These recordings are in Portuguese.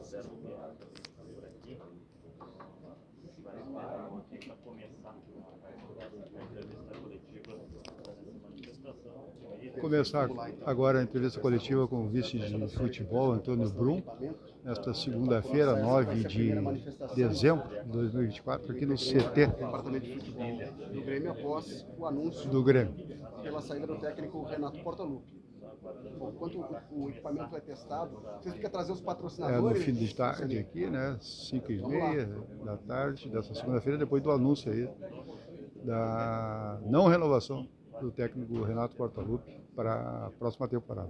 Roberto Guerra por aqui. Vai para começar a entrevista coletiva dessa manifestação. Começar agora a entrevista coletiva com o vice de futebol, Antônio Brum, nesta segunda-feira, 9 de dezembro de 2024, aqui no CT. Departamento de Futebol do Grêmio, após o anúncio do Grêmio pela saída do técnico Renato Portaluppi. Bom, enquanto o equipamento é testado, vocês têm que trazer os patrocinadores? No fim de tarde aqui, né, 5h30 da tarde dessa segunda-feira, depois do anúncio aí da não renovação do técnico Renato Portaluppi para a próxima temporada.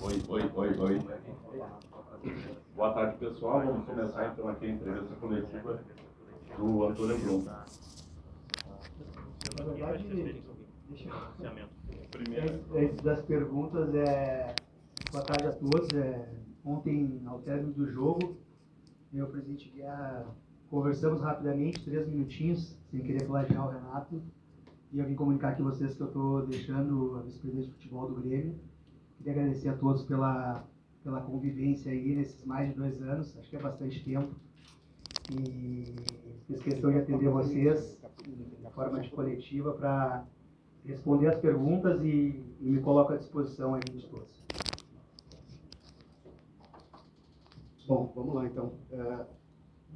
Oi. Boa tarde, pessoal. Vamos começar então aqui a entrevista coletiva do Antônio Brum. Na verdade, antes das perguntas, boa tarde a todos. Ontem, ao término do jogo, eu e o presidente Guerra conversamos rapidamente, 3 minutinhos, sem querer plagiar o Renato, e eu vim comunicar aqui a vocês que eu estou deixando a vice-presidente de futebol do Grêmio. Queria agradecer a todos pela convivência aí nesses mais de 2 anos, acho que é bastante tempo, e fiz questão de atender vocês de forma de coletiva para responder as perguntas e me coloco à disposição aí de todos. Bom, vamos lá então.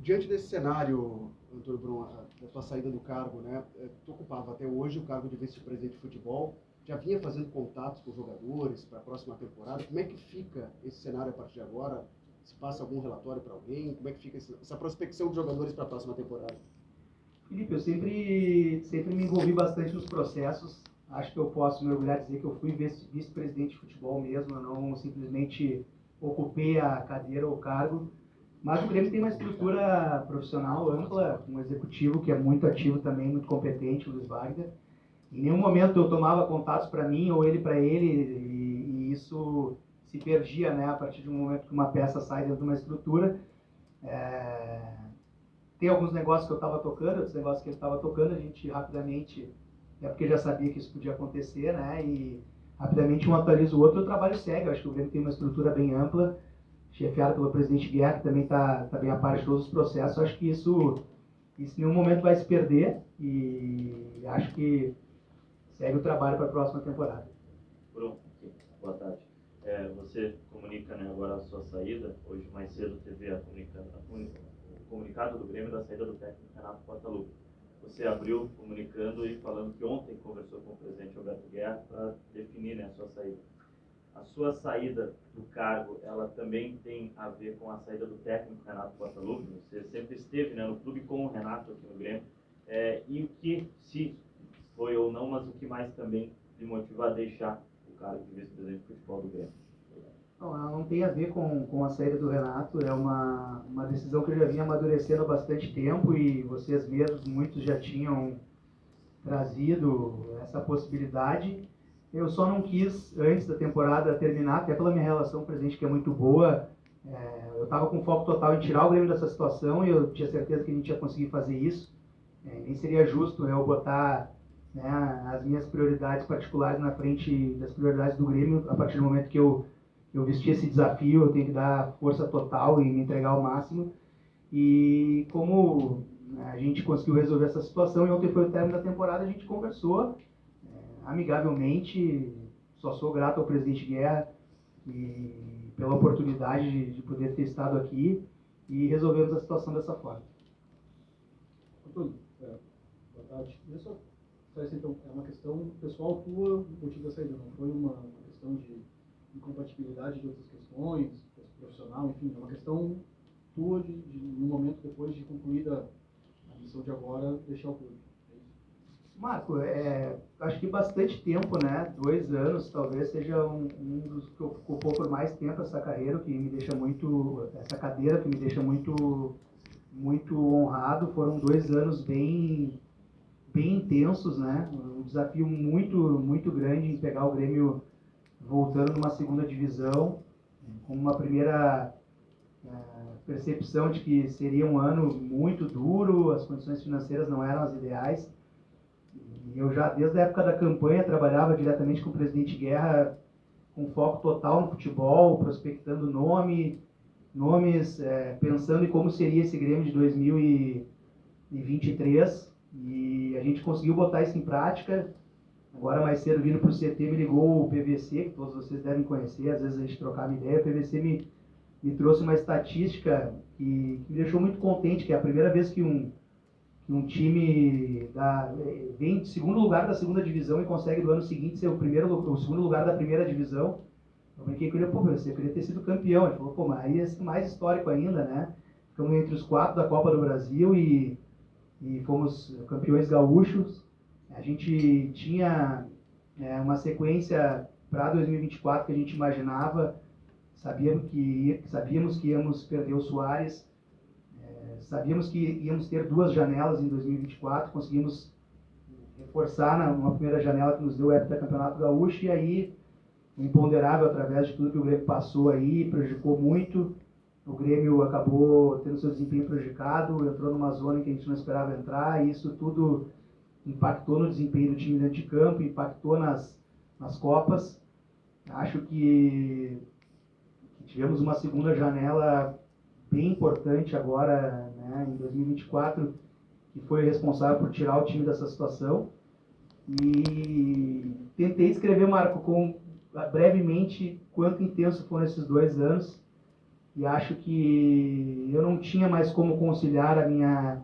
Diante desse cenário, Antônio Brum, da tua saída do cargo, né, tu ocupava até hoje o cargo de vice-presidente de futebol, já vinha fazendo contatos com os jogadores para a próxima temporada. Como é que fica esse cenário a partir de agora? Se passa algum relatório para alguém? Como é que fica essa prospecção de jogadores para a próxima temporada? Felipe, eu sempre me envolvi bastante nos processos. Acho que eu posso me orgulhar de dizer que eu fui vice-presidente de futebol mesmo, eu não simplesmente ocupei a cadeira ou o cargo. Mas o Grêmio tem uma estrutura profissional ampla, um executivo que é muito ativo também, muito competente, o Luiz Wagner. Em nenhum momento eu tomava contatos para mim ou ele para ele, e isso se perdia, né, a partir de um momento que uma peça sai dentro de uma estrutura. Tem alguns negócios que eu estava tocando, outros negócios que ele estava tocando, a gente rapidamente, porque já sabia que isso podia acontecer, né, e rapidamente um atualiza o outro, o trabalho segue. Eu acho que o Grêmio tem uma estrutura bem ampla, chefiada pelo presidente Guerra, que também está bem a par de todos os processos. Eu acho que isso em nenhum momento vai se perder, e acho que segue o trabalho para a próxima temporada. Brum, boa tarde. Você comunica, né, agora a sua saída. Hoje mais cedo teve o comunicado do Grêmio da saída do técnico Renato Portaluppi. Você abriu comunicando e falando que ontem conversou com o presidente Roberto Guerra para definir, né, a sua saída. A sua saída do cargo, ela também tem a ver com a saída do técnico Renato Portaluppi? Você sempre esteve, né, no clube com o Renato aqui no Grêmio. E o que, se foi ou não, mas o que mais também lhe motiva a deixar o cargo de vice-presidente de futebol do Grêmio? Não, ela não tem a ver com a saída do Renato, é uma decisão que eu já vinha amadurecendo há bastante tempo, e vocês mesmos, muitos já tinham trazido essa possibilidade. Eu só não quis, antes da temporada terminar, até pela minha relação com o presidente, que é muito boa. Eu estava com foco total em tirar o Grêmio dessa situação, e eu tinha certeza que a gente ia conseguir fazer isso. Nem seria justo eu botar, né, as minhas prioridades particulares na frente das prioridades do Grêmio. A partir do momento que eu vesti esse desafio, eu tenho que dar força total e me entregar ao máximo. E como a gente conseguiu resolver essa situação, e ontem foi o término da temporada, a gente conversou amigavelmente. Só sou grato ao presidente Guerra e pela oportunidade de poder ter estado aqui, e resolvemos a situação dessa forma. Antônio, boa tarde. Então, é uma questão pessoal tua, o motivo da saída, não foi uma questão de incompatibilidade de outras questões, profissional, enfim, é uma questão tua no momento depois de concluída a missão de agora, deixar o clube. É isso? Marco, acho que bastante tempo, né? 2 anos, talvez seja um dos que ocupou por mais tempo essa carreira, que me deixa muito, essa cadeira que me deixa muito honrado. Foram 2 anos bem intensos, né? Um desafio muito grande em pegar o Grêmio voltando numa segunda divisão, com uma primeira percepção de que seria um ano muito duro, as condições financeiras não eram as ideais. E eu já, desde a época da campanha, trabalhava diretamente com o presidente Guerra, com foco total no futebol, prospectando nomes, pensando em como seria esse Grêmio de 2023. E a gente conseguiu botar isso em prática. Agora, mais cedo, vindo para o CT, me ligou o PVC, que todos vocês devem conhecer, às vezes a gente trocava ideia. O PVC me trouxe uma estatística que me deixou muito contente, que é a primeira vez que um time vem de segundo lugar da segunda divisão e consegue no ano seguinte ser o segundo lugar da primeira divisão. Eu brinquei com ele, pô, você queria ter sido campeão. Ele falou, pô, mas aí é mais histórico ainda, né? Ficamos entre os 4 da Copa do Brasil e fomos campeões gaúchos. A gente tinha uma sequência para 2024 que a gente imaginava. Sabíamos que íamos perder o Soares. Sabíamos que íamos ter 2 janelas em 2024, conseguimos reforçar numa primeira janela que nos deu o heptacampeonato gaúcho, e aí o imponderável, através de tudo que o Grêmio passou aí, prejudicou muito. O Grêmio acabou tendo seu desempenho prejudicado, entrou numa zona em que a gente não esperava entrar, e isso tudo impactou no desempenho do time dentro de campo, impactou nas Copas. Acho que tivemos uma segunda janela bem importante agora, né, em 2024, que foi responsável por tirar o time dessa situação. E tentei escrever, Marco, brevemente quanto intenso foram esses 2 anos, e acho que eu não tinha mais como conciliar a minha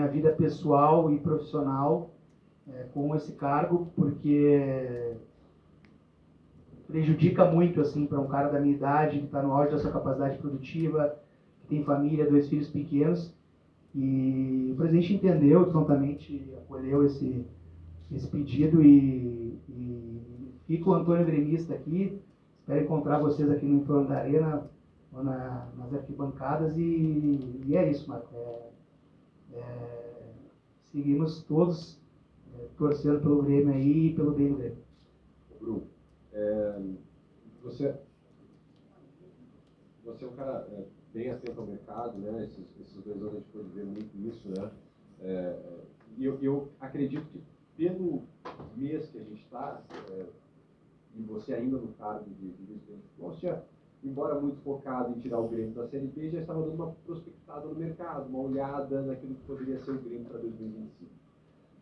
vida pessoal e profissional com esse cargo, porque prejudica muito, assim, para um cara da minha idade, que está no auge da sua capacidade produtiva, que tem família, 2 filhos pequenos. E o presidente entendeu e prontamente acolheu esse pedido, e fica o Antônio gremista aqui. Espero encontrar vocês aqui no entorno da arena ou nas arquibancadas, e é isso, Marco. Seguimos todos torcendo pelo Grêmio aí e pelo bem do Grêmio. Bruno, você é um cara bem atento ao mercado, né? Esses 2 anos a gente pode ver muito isso, né? E eu acredito que pelo mês que a gente está, e você ainda no cargo de vice-presidente de futebol, você, embora muito focado em tirar o Grêmio da Série B, já estava dando uma prospectada no mercado, uma olhada naquilo que poderia ser o Grêmio para 2025.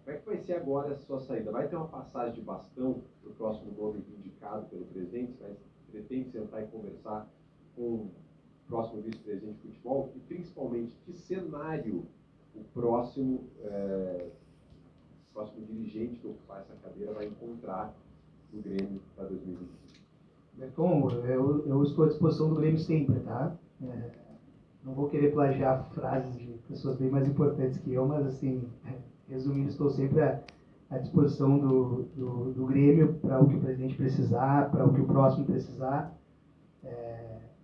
Como é que vai ser agora essa sua saída? Vai ter uma passagem de bastão para o próximo nome indicado pelo presidente? Você pretende sentar e conversar com o próximo vice-presidente de futebol? E, principalmente, que cenário o próximo dirigente que ocupar essa cadeira vai encontrar no Grêmio para 2025? Berton, eu estou à disposição do Grêmio sempre, tá? Não vou querer plagiar frases de pessoas bem mais importantes que eu, mas, assim, resumindo, estou sempre à disposição do Grêmio para o que o presidente precisar, para o que o próximo precisar.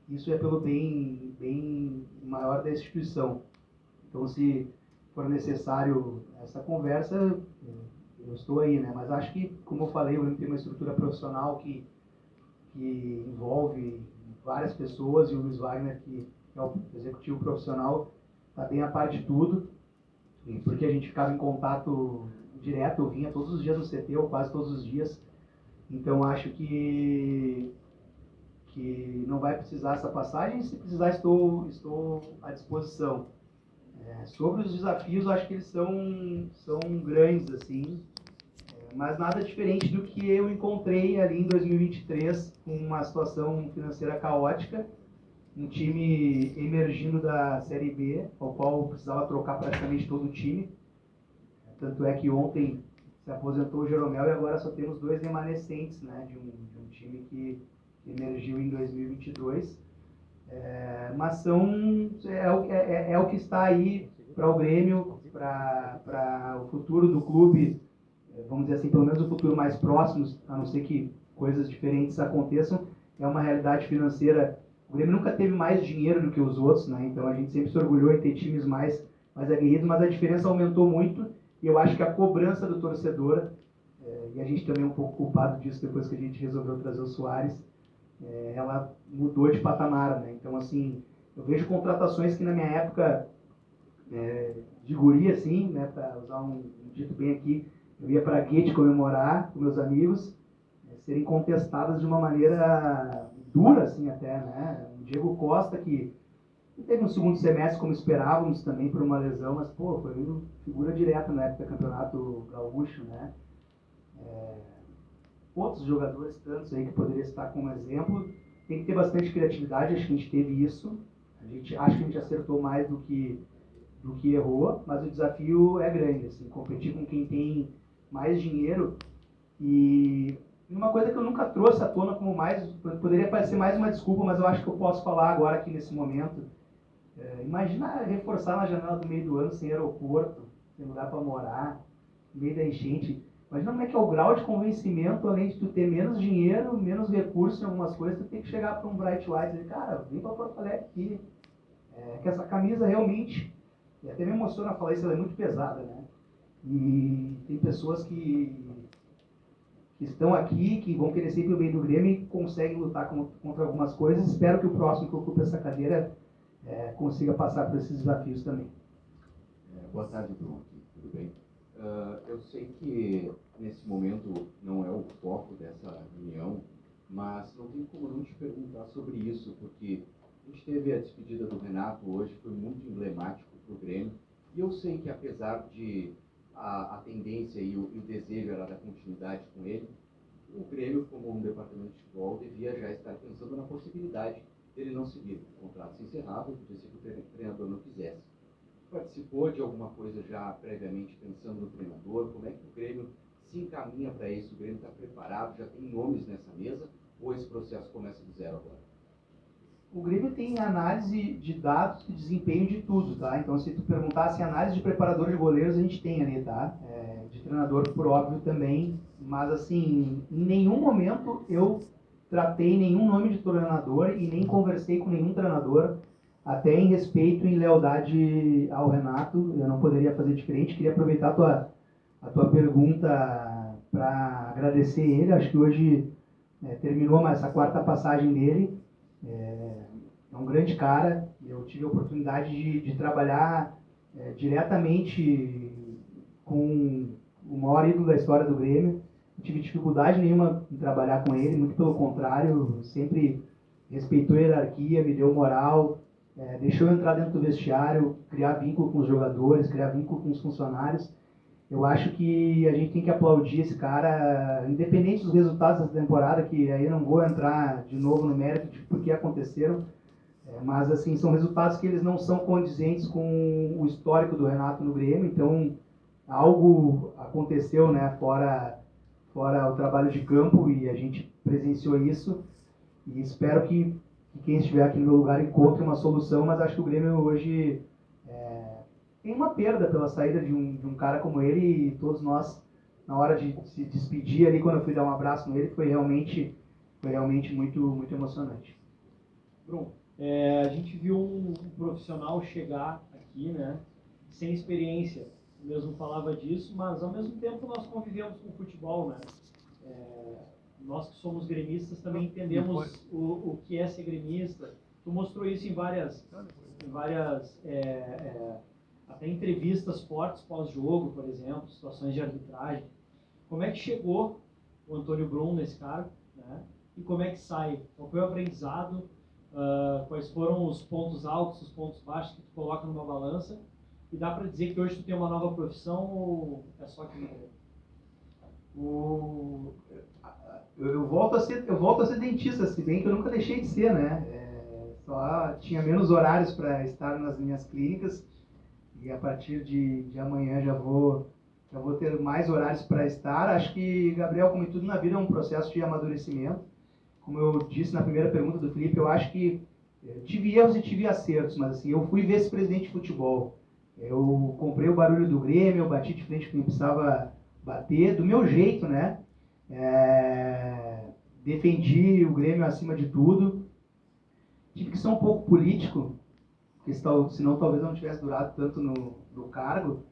Isso é pelo bem maior da instituição. Então, se for necessário essa conversa, eu estou aí, né? Mas acho que, como eu falei, o Grêmio tem uma estrutura profissional que envolve várias pessoas, e o Luiz Wagner, que é o executivo profissional, está bem a par de tudo, porque a gente ficava em contato direto. Eu vinha todos os dias no CT, ou quase todos os dias. Então, acho que não vai precisar essa passagem. Se precisar, estou à disposição. Sobre os desafios, acho que eles são grandes, assim, mas nada diferente do que eu encontrei ali em 2023, com uma situação financeira caótica, um time emergindo da Série B, ao qual precisava trocar praticamente todo o time. Tanto é que ontem se aposentou o Jeromel e agora só temos 2 remanescentes, né, de um time que emergiu em 2022. Mas é o que está aí para o Grêmio, para o futuro do clube vamos dizer assim, pelo menos no futuro mais próximo, a não ser que coisas diferentes aconteçam, é uma realidade financeira. O Grêmio nunca teve mais dinheiro do que os outros, né? Então a gente sempre se orgulhou em ter times mais aguerridos, mas a diferença aumentou muito e eu acho que a cobrança do torcedor, e a gente também é um pouco culpado disso depois que a gente resolveu trazer o Soares, ela mudou de patamar, né? Então, assim, eu vejo contratações que na minha época de guri, assim, né, para usar um dito bem aqui, eu ia para Guete comemorar com meus amigos, serem contestadas de uma maneira dura, assim, até, né? O Diego Costa, que teve um segundo semestre como esperávamos também por uma lesão, mas, pô, foi figura direta na época do Campeonato Gaúcho, né? Outros jogadores, tantos aí que poderia estar como exemplo, tem que ter bastante criatividade, acho que a gente teve isso, acho que a gente acertou mais do que errou, mas o desafio é grande, assim, competir com quem tem mais dinheiro. E uma coisa que eu nunca trouxe à tona como poderia parecer mais uma desculpa, mas eu acho que eu posso falar agora aqui nesse momento. Imagina reforçar na janela do meio do ano sem aeroporto, sem lugar para morar, no meio da enchente. Imagina como é que é o grau de convencimento, além de tu ter menos dinheiro, menos recursos em algumas coisas, tu tem que chegar para um Bright White e dizer, cara, vem para Porto Alegre aqui. Que essa camisa realmente, e até me emociona falar isso, ela é muito pesada, né? E tem pessoas que estão aqui, que vão querer sempre o bem do Grêmio e conseguem lutar contra algumas coisas. Espero que o próximo que ocupe essa cadeira consiga passar por esses desafios também. Boa tarde, Bruno. Tudo bem? Eu sei que nesse momento não é o foco dessa reunião, mas não tem como não te perguntar sobre isso, porque a gente teve a despedida do Renato hoje, foi muito emblemático para o Grêmio, e eu sei que apesar de a tendência e o desejo era da continuidade com ele, o Grêmio, como um departamento de futebol, devia já estar pensando na possibilidade dele não seguir. O contrato se encerrava, podia ser que o treinador não quisesse. Participou de alguma coisa já previamente pensando no treinador? Como é que o Grêmio se encaminha para isso? O Grêmio está preparado? Já tem nomes nessa mesa? Ou esse processo começa do zero agora? O Grêmio tem análise de dados e desempenho de tudo, tá? Então, se tu perguntasse análise de preparador de goleiros, a gente tem ali, tá? De treinador, por óbvio, também. Mas, assim, em nenhum momento eu tratei nenhum nome de treinador e nem conversei com nenhum treinador, até em respeito e em lealdade ao Renato. Eu não poderia fazer diferente. Queria aproveitar a tua pergunta para agradecer ele. Acho que hoje terminou essa quarta passagem dele. É um grande cara. Eu tive a oportunidade de trabalhar diretamente com o maior ídolo da história do Grêmio. Não tive dificuldade nenhuma em trabalhar com ele, muito pelo contrário, sempre respeitou a hierarquia, me deu moral, deixou eu entrar dentro do vestiário, criar vínculo com os jogadores, criar vínculo com os funcionários. Eu acho que a gente tem que aplaudir esse cara, independente dos resultados dessa temporada, que aí eu não vou entrar de novo no mérito de por que aconteceram, mas assim, são resultados que eles não são condizentes com o histórico do Renato no Grêmio, então algo aconteceu, né, fora o trabalho de campo, e a gente presenciou isso, e espero que quem estiver aqui no meu lugar encontre uma solução, mas acho que o Grêmio hoje tem uma perda pela saída de um cara como ele, e todos nós, na hora de se despedir ali, quando eu fui dar um abraço nele, foi realmente muito, muito emocionante. Bruno, a gente viu um profissional chegar aqui, né, sem experiência. Eu mesmo falava disso, mas ao mesmo tempo nós convivemos com o futebol, né? Nós que somos gremistas também entendemos o que é ser gremista. Tu mostrou isso em várias até entrevistas fortes pós-jogo, por exemplo, situações de arbitragem. Como é que chegou o Antônio Brum nesse cargo, né? E como é que sai? Qual foi o aprendizado? Quais foram os pontos altos, os pontos baixos que tu coloca numa balança? E dá para dizer que hoje tu tem uma nova profissão ou é só que eu volto a ser dentista, se bem que eu nunca deixei de ser, né? Só tinha menos horários para estar nas minhas clínicas, e a partir de amanhã já vou ter mais horários para estar. Acho que, Gabriel, como em tudo na vida, é um processo de amadurecimento. Como eu disse na primeira pergunta do Felipe, eu acho que tive erros e tive acertos, mas assim, eu fui vice-presidente de futebol. Eu comprei o barulho do Grêmio, eu bati de frente com quem precisava bater do meu jeito, né? Defendi o Grêmio acima de tudo. Tive que ser um pouco político, porque senão talvez eu não tivesse durado tanto no cargo.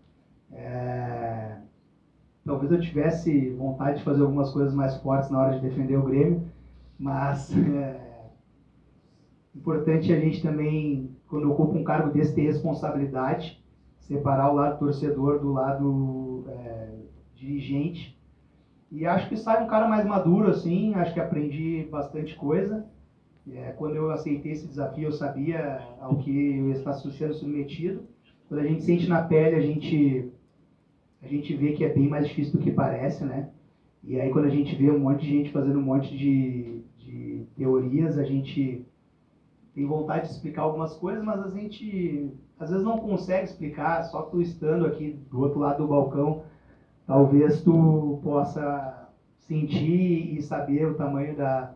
Talvez eu tivesse vontade de fazer algumas coisas mais fortes na hora de defender o Grêmio, mas importante a gente também, quando ocupa um cargo desse, ter responsabilidade, separar o lado torcedor do lado dirigente. E acho que sai um cara mais maduro, assim, acho que aprendi bastante coisa. Quando eu aceitei esse desafio, eu sabia ao que eu ia estar sendo submetido. Quando a gente sente na pele, a gente vê que é bem mais difícil do que parece, né? E aí, quando a gente vê um monte de gente fazendo um monte de teorias, a gente tem vontade de explicar algumas coisas, mas a gente às vezes não consegue explicar, só tu estando aqui do outro lado do balcão, talvez tu possa sentir e saber o tamanho da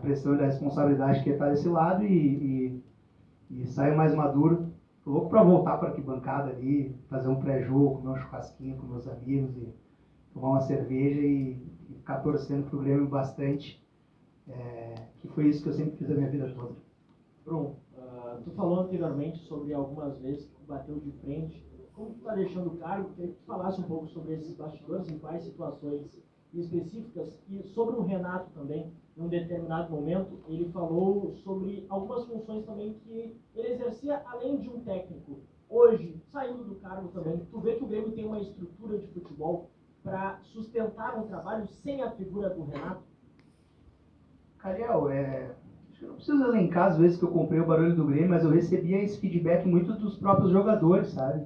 pressão e da responsabilidade que está desse lado e sair mais maduro. Tô louco para voltar para a arquibancada ali, fazer um pré-jogo, comer um churrasquinho com meus amigos e tomar uma cerveja e ficar torcendo pro Grêmio bastante, que foi isso que eu sempre fiz a minha vida toda. Bruno, tu falou anteriormente sobre algumas vezes que tu bateu de frente. Como tu está deixando o cargo, queria que tu falasse um pouco sobre esses bastidores, em quais situações específicas, e sobre o Renato também. Em um determinado momento, ele falou sobre algumas funções também que ele exercia além de um técnico. Hoje, saindo do cargo também, tu vê que o Grêmio tem uma estrutura de futebol para sustentar um trabalho sem a figura do Renato? Cariel, acho que eu não preciso elencar as vezes que eu comprei o barulho do Grêmio, mas eu recebia esse feedback muito dos próprios jogadores, sabe?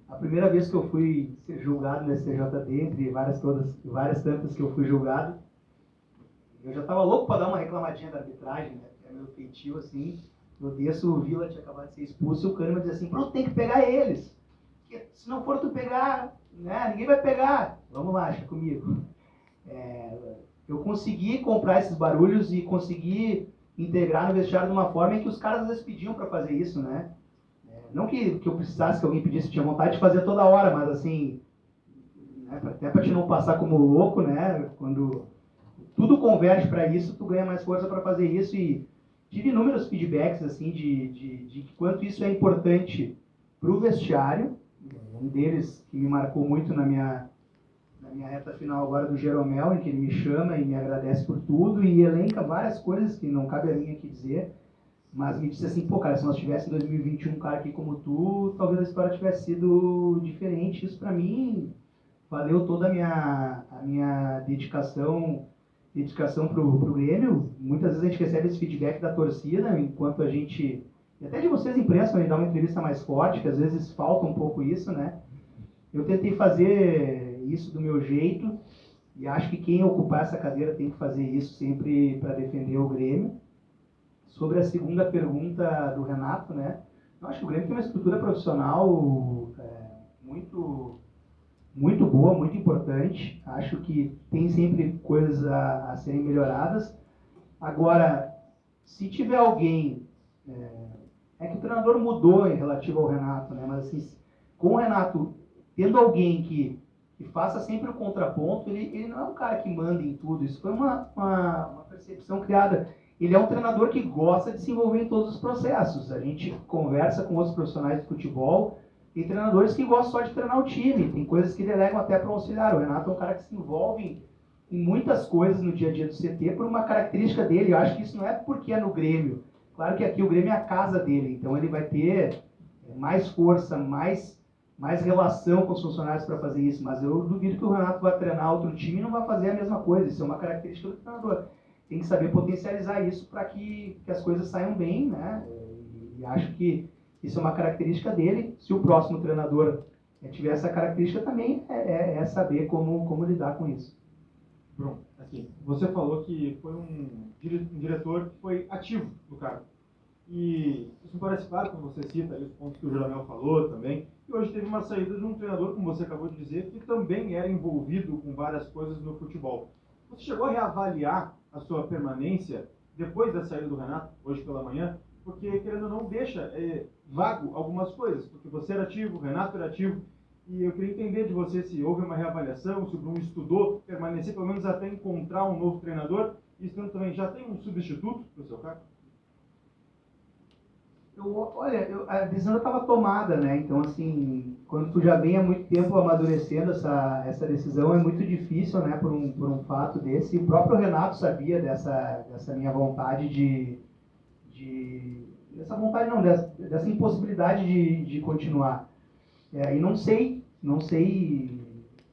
A primeira vez que eu fui ser julgado no STJD, entre várias tantas que eu fui julgado, eu já estava louco para dar uma reclamadinha da arbitragem, né? É meu feitio, assim. No Desso, o Vila tinha acabado de ser expulso e o Kahneman dizia assim, pronto, tem que pegar eles. Porque se não for tu pegar, né, ninguém vai pegar. Vamos lá, acha comigo. Eu consegui comprar esses barulhos e consegui integrar no vestiário de uma forma em que os caras às vezes pediam para fazer isso, né? Não que eu precisasse que alguém pedisse, tinha vontade de fazer toda hora, mas assim, né, até para te não passar como louco, né? Quando tudo converge para isso, tu ganha mais força para fazer isso. E tive inúmeros feedbacks assim de quanto isso é importante para o vestiário. Um deles que me marcou muito na minha reta final agora do Jeromel, em que ele me chama e me agradece por tudo e elenca várias coisas que não cabe a mim aqui dizer, mas me disse assim, pô, cara, se nós tivéssemos em 2021 um cara aqui como tu, talvez a história tivesse sido diferente. Isso para mim valeu toda a minha dedicação pro Grêmio. Muitas vezes a gente recebe esse feedback da torcida, enquanto a gente, e até de vocês imprensa, quando a gente dá uma entrevista mais forte, que às vezes falta um pouco isso, né? Eu tentei fazer isso do meu jeito e acho que quem ocupar essa cadeira tem que fazer isso sempre para defender o Grêmio. Sobre a segunda pergunta do Renato, né? Eu acho que o Grêmio tem uma estrutura profissional muito boa, muito importante. Acho que tem sempre coisas a serem melhoradas. Agora, se tiver alguém... que o treinador mudou em relativo ao Renato, né? Mas assim, com o Renato, tendo alguém que faça sempre o contraponto, ele não é um cara que manda em tudo. Isso foi uma percepção criada. Ele é um treinador que gosta de se envolver em todos os processos. A gente conversa com outros profissionais de futebol, tem treinadores que gostam só de treinar o time, tem coisas que delegam até para o auxiliar. O Renato é um cara que se envolve em muitas coisas no dia a dia do CT por uma característica dele. Eu acho que isso não é porque é no Grêmio. Claro que aqui o Grêmio é a casa dele, então ele vai ter mais força, mais relação com os funcionários para fazer isso, mas eu duvido que o Renato vá treinar outro time e não vai fazer a mesma coisa. Isso é uma característica do treinador. Tem que saber potencializar isso para que as coisas saiam bem, né? E acho que isso é uma característica dele. Se o próximo treinador tiver essa característica também, é saber como lidar com isso. Bruno, assim, você falou que foi um diretor que foi ativo no cargo. E isso me parece claro quando você cita aí os pontos que o Jeromel falou também. E hoje teve uma saída de um treinador, como você acabou de dizer, que também era envolvido com várias coisas no futebol. Você chegou a reavaliar a sua permanência depois da saída do Renato, hoje pela manhã? Porque, querendo ou não, deixa vago algumas coisas. Porque você era ativo, o Renato era ativo. E eu queria entender de você se houve uma reavaliação, se o Bruno estudou permanecer, pelo menos até encontrar um novo treinador, e estando também já tem um substituto para o seu cargo? A decisão estava tomada, né? Então, assim, quando tu já vem há muito tempo amadurecendo essa decisão, é muito difícil, né? Por um fato desse. E o próprio Renato sabia dessa minha vontade dessa vontade não, dessa impossibilidade de continuar. E não sei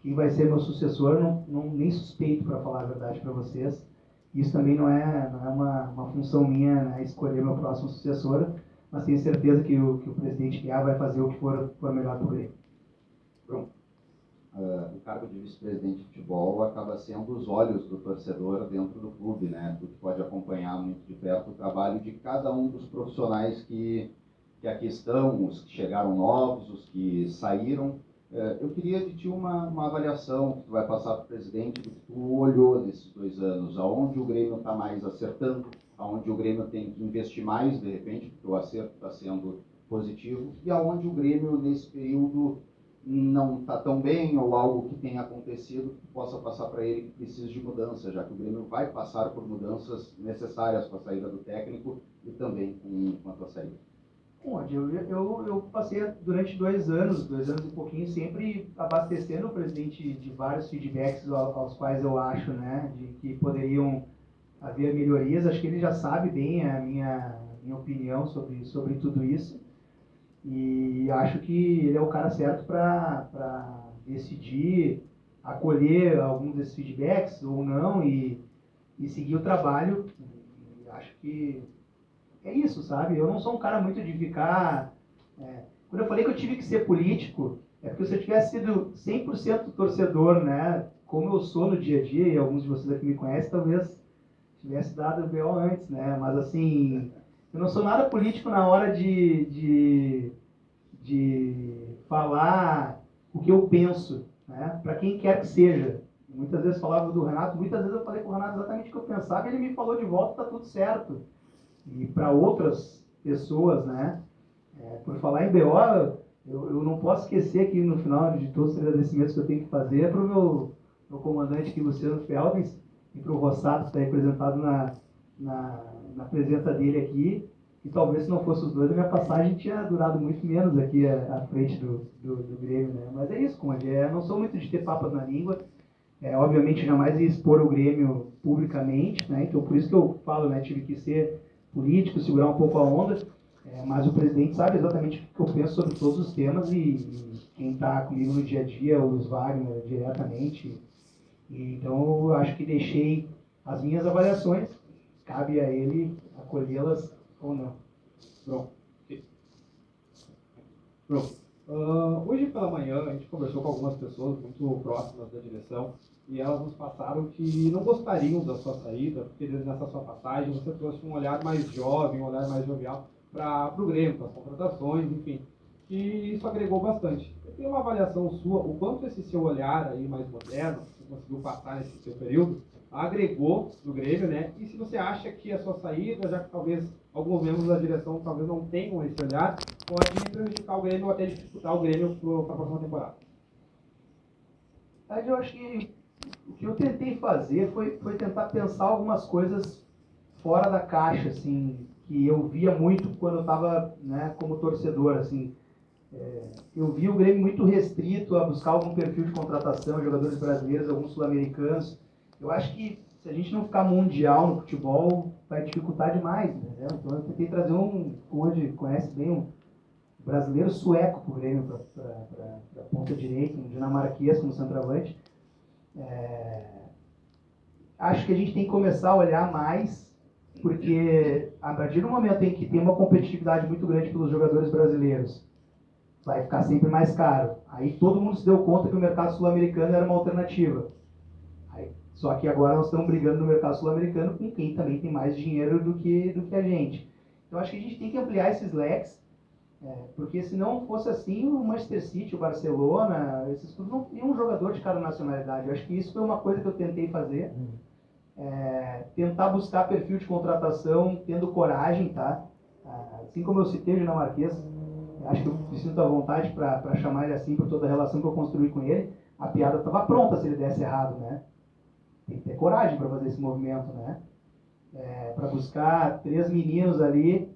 quem vai ser meu sucessor, nem suspeito, para falar a verdade para vocês. Isso também não é uma função minha, né, escolher meu próximo sucessor, mas tenho certeza que o presidente Guiá vai fazer o que for melhor para o Grêmio. Bruno, o cargo de vice-presidente de futebol acaba sendo os olhos do torcedor dentro do clube, né? Tu pode acompanhar muito de perto o trabalho de cada um dos profissionais que aqui estão, os que chegaram novos, os que saíram. Eu queria de ti uma avaliação que tu vai passar para o presidente do que tu olhou nesses 2 anos, aonde o Grêmio está mais acertando, aonde o Grêmio tem que investir mais, de repente, porque o acerto está sendo positivo, e aonde o Grêmio, nesse período, não está tão bem, ou algo que tenha acontecido que possa passar para ele que precisa de mudança, já que o Grêmio vai passar por mudanças necessárias com a saída do técnico e também com a tua saída. Eu passei durante 2 anos e pouquinho, sempre abastecendo o presidente de vários feedbacks aos quais eu acho, né, de que poderiam haver melhorias. Acho que ele já sabe bem a minha opinião sobre tudo isso. E acho que ele é o cara certo para decidir, acolher alguns desses feedbacks ou não e seguir o trabalho. E acho que é isso, sabe? Eu não sou um cara muito de ficar... Quando eu falei que eu tive que ser político, é porque se eu tivesse sido 100% torcedor, né, como eu sou no dia a dia, e alguns de vocês aqui me conhecem, talvez tivesse dado o BO antes, né? Mas assim, eu não sou nada político na hora de falar o que eu penso, né? Para quem quer que seja. Muitas vezes falava do Renato, muitas vezes eu falei com o Renato exatamente o que eu pensava e ele me falou de volta, tá tudo certo. E para outras pessoas, né? Por falar em BO, eu não posso esquecer aqui no final de todos os agradecimentos que eu tenho que fazer para o meu comandante aqui, Luciano Feldens, e para o Rossato, que está representado na presença dele aqui. E talvez se não fosse os dois, a minha passagem tinha durado muito menos aqui à frente do Grêmio, né? Mas é isso, Conde. Eu não sou muito de ter papas na língua. Obviamente, jamais ia expor o Grêmio publicamente, né? Então, por isso que eu falo, né? Tive que ser político, segurar um pouco a onda. Mas o presidente sabe exatamente o que eu penso sobre todos os temas e quem está comigo no dia a dia, o Luiz Wagner, diretamente. Então, eu acho que deixei as minhas avaliações. Cabe a ele acolhê-las ou não. Pronto. Hoje pela manhã a gente conversou com algumas pessoas muito próximas da direção e elas nos passaram que não gostariam da sua saída, porque nessa sua passagem você trouxe um olhar mais jovem, um olhar mais jovial para o Grêmio, para as contratações, enfim, que isso agregou bastante. Eu tenho uma avaliação sua, o quanto esse seu olhar aí mais moderno, que você conseguiu passar nesse seu período, agregou no Grêmio, né? E se você acha que a sua saída, já que talvez alguns membros da direção talvez não tenham esse olhar, pode prejudicar o Grêmio ou até dificultar o Grêmio para a próxima temporada? Eu acho que o que eu tentei fazer foi tentar pensar algumas coisas fora da caixa, assim, que eu via muito quando eu estava, né, como torcedor, assim. Eu vi o Grêmio muito restrito a buscar algum perfil de contratação, jogadores brasileiros, alguns sul-americanos. Eu acho que se a gente não ficar mundial no futebol, vai dificultar demais, entendeu? Então eu tentei trazer onde conhece bem um brasileiro sueco para o Grêmio, para a ponta direita, um dinamarquês como centroavante. Acho que a gente tem que começar a olhar mais, porque a partir do momento em que tem uma competitividade muito grande pelos jogadores brasileiros, vai ficar sempre mais caro. Aí todo mundo se deu conta que o mercado sul-americano era uma alternativa. Só que agora nós estamos brigando no mercado sul-americano com quem também tem mais dinheiro do que a gente. Então acho que a gente tem que ampliar esses leques, porque se não fosse assim, o Manchester City, o Barcelona, esses clubes não teriam um jogador de cada nacionalidade. Eu acho que isso foi uma coisa que eu tentei fazer. Tentar buscar perfil de contratação, tendo coragem, tá? Assim como eu citei o dinamarquês, acho que eu me sinto à vontade para chamar ele assim por toda a relação que eu construí com ele. A piada estava pronta se ele desse errado, né? Tem que ter coragem para fazer esse movimento, né? Para buscar 3 meninos ali,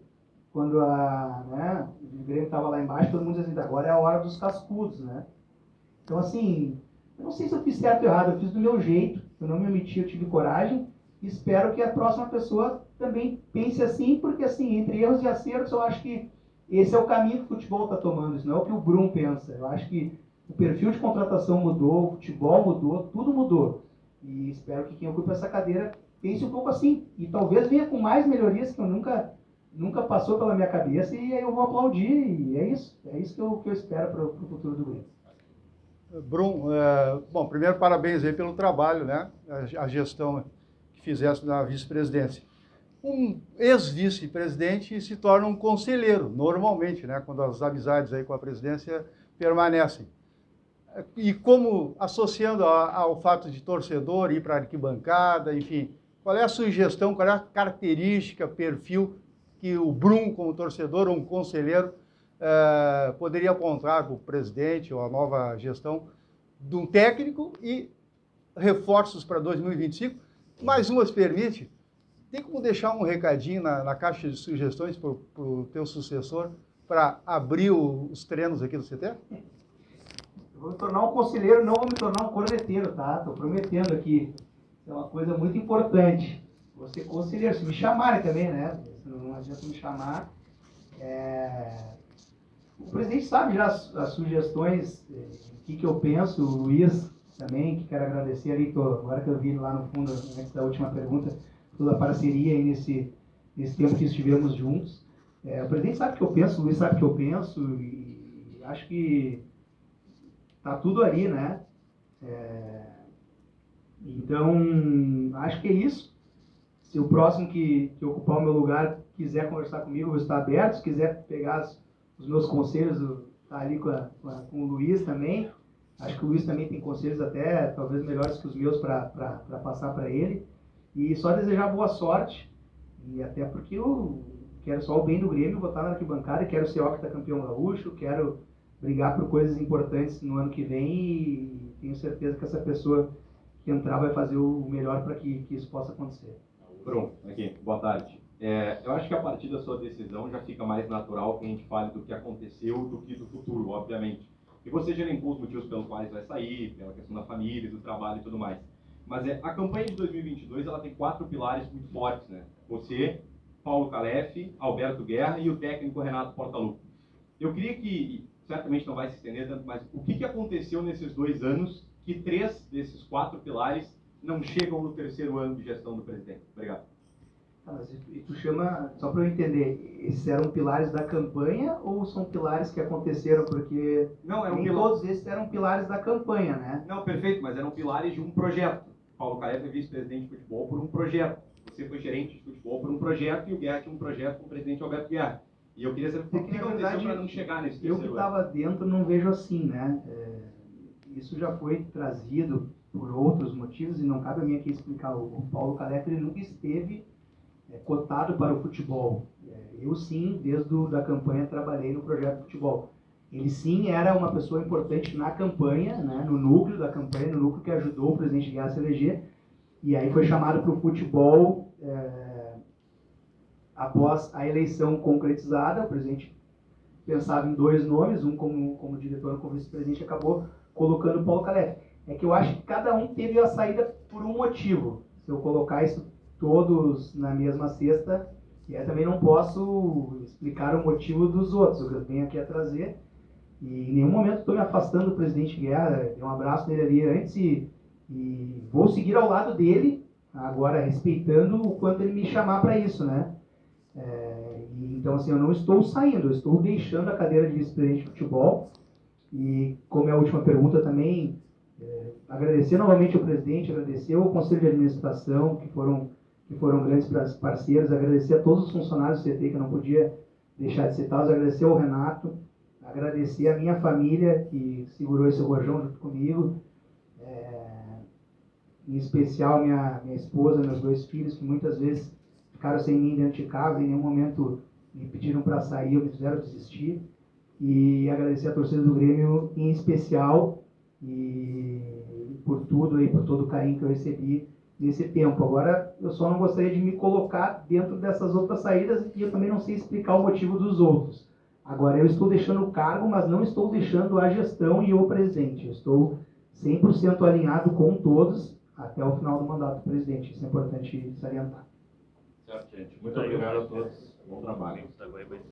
quando o Grêmio estava lá embaixo, todo mundo dizia assim, agora é a hora dos cascudos, né? Então, assim, eu não sei se eu fiz certo ou errado, eu fiz do meu jeito, eu não me omiti, eu tive coragem, e espero que a próxima pessoa também pense assim, porque, assim, entre erros e acertos, eu acho que esse é o caminho que o futebol está tomando, isso não é o que o Brum pensa. Eu acho que o perfil de contratação mudou, o futebol mudou, tudo mudou. E espero que quem ocupa essa cadeira pense um pouco assim. E talvez venha com mais melhorias que eu nunca passou pela minha cabeça, e aí eu vou aplaudir, e é isso. É isso que eu espero para o futuro do Grêmio. Brum, bom, primeiro parabéns aí pelo trabalho, né? A gestão que fizesse na vice-presidência. Um ex-vice-presidente se torna um conselheiro, normalmente, né? Quando as amizades aí com a presidência permanecem. E como, associando ao fato de torcedor, ir para a arquibancada, enfim, qual é a sugestão, qual é a característica, perfil que o Brum, como torcedor ou um conselheiro, poderia apontar para o presidente ou a nova gestão de um técnico e reforços para 2025? Mais uma, se permite, tem como deixar um recadinho na caixa de sugestões para o teu sucessor para abrir os treinos aqui do CT? Eu vou me tornar um conselheiro, não vou me tornar um corneteiro, tá? Estou prometendo aqui. É uma coisa muito importante. Vou ser conselheiro, se me chamarem também, né? Não adianta me chamar. O presidente sabe já as sugestões, o que eu penso, o Luiz também, que quero agradecer ali, agora que eu vi lá no fundo, antes da última pergunta, toda a parceria aí nesse tempo que estivemos juntos. O presidente sabe o que eu penso, o Luiz sabe o que eu penso, e acho que tá tudo ali, né? Então, acho que é isso. Se o próximo que ocupar o meu lugar quiser conversar comigo, eu vou estar aberto. Se quiser pegar os meus conselhos, tá ali com o Luiz também. Acho que o Luiz também tem conselhos até, talvez, melhores que os meus para passar para ele. E só desejar boa sorte. E até porque eu quero só o bem do Grêmio, vou estar na arquibancada, quero ser octacampeão gaúcho, quero brigar por coisas importantes no ano que vem e tenho certeza que essa pessoa que entrar vai fazer o melhor para que isso possa acontecer. Brum, aqui, boa tarde. Eu acho que a partir da sua decisão já fica mais natural que a gente fale do que aconteceu do que do futuro, obviamente. E você já elencou os motivos pelos quais vai sair, pela questão da família, do trabalho e tudo mais. Mas a campanha de 2022 ela tem 4 pilares muito fortes, né? Você, Paulo Calef, Alberto Guerra e o técnico Renato Portaluppi. Eu queria que, certamente não vai se estender tanto, mas o que aconteceu nesses 2 anos que 3 desses 4 pilares não chegam no 3º ano de gestão do presidente? Obrigado. Mas tu chama, só para eu entender, esses eram pilares da campanha ou são pilares que aconteceram? Porque não, eram todos esses eram pilares da campanha, né? Não, perfeito, mas eram pilares de um projeto. Paulo Calef é vice-presidente de futebol por um projeto. Você foi gerente de futebol por um projeto e o Guerra tinha um projeto com o presidente Alberto Guerra. E eu queria saber por que aconteceu para não chegar nesse 3º ano. Eu que estava dentro não vejo assim, né? Isso já foi trazido por outros motivos e não cabe a mim aqui explicar. O Paulo Calef ele nunca esteve cotado para o futebol. Eu sim, desde a campanha, trabalhei no projeto de futebol. Ele sim era uma pessoa importante na campanha, né, no núcleo da campanha, no núcleo que ajudou o presidente Guerra a se eleger, e aí foi chamado para o futebol após a eleição concretizada. O presidente pensava em 2 nomes, um como diretor e como vice-presidente, acabou colocando o Paulo Calef. É que eu acho que cada um teve a saída por um motivo. Se eu colocar isso todos na mesma cesta, eu também não posso explicar o motivo dos outros. Eu venho aqui a trazer, e em nenhum momento estou me afastando do presidente Guerra. Dei um abraço nele ali antes e vou seguir ao lado dele, agora respeitando o quanto ele me chamar para isso, né? Então, assim, eu não estou saindo, eu estou deixando a cadeira de vice-presidente de futebol. E como é a última pergunta também, agradecer novamente ao presidente, agradecer ao conselho de administração, que foram grandes parceiros, agradecer a todos os funcionários do CT, que eu não podia deixar de citá-los, agradecer ao Renato, agradecer a minha família, que segurou esse rojão junto comigo, em especial minha esposa, meus 2 filhos, que muitas vezes ficaram sem mim dentro de casa, em nenhum momento me pediram para sair ou me fizeram desistir. e agradecer a torcida do Grêmio em especial e por tudo aí, por todo o carinho que eu recebi nesse tempo. Agora, eu só não gostaria de me colocar dentro dessas outras saídas e eu também não sei explicar o motivo dos outros. Agora, eu estou deixando o cargo, mas não estou deixando a gestão e o presidente. Eu estou 100% alinhado com todos até o final do mandato do presidente. Isso é importante salientar. Certo, gente. Muito obrigado a todos. Bom trabalho.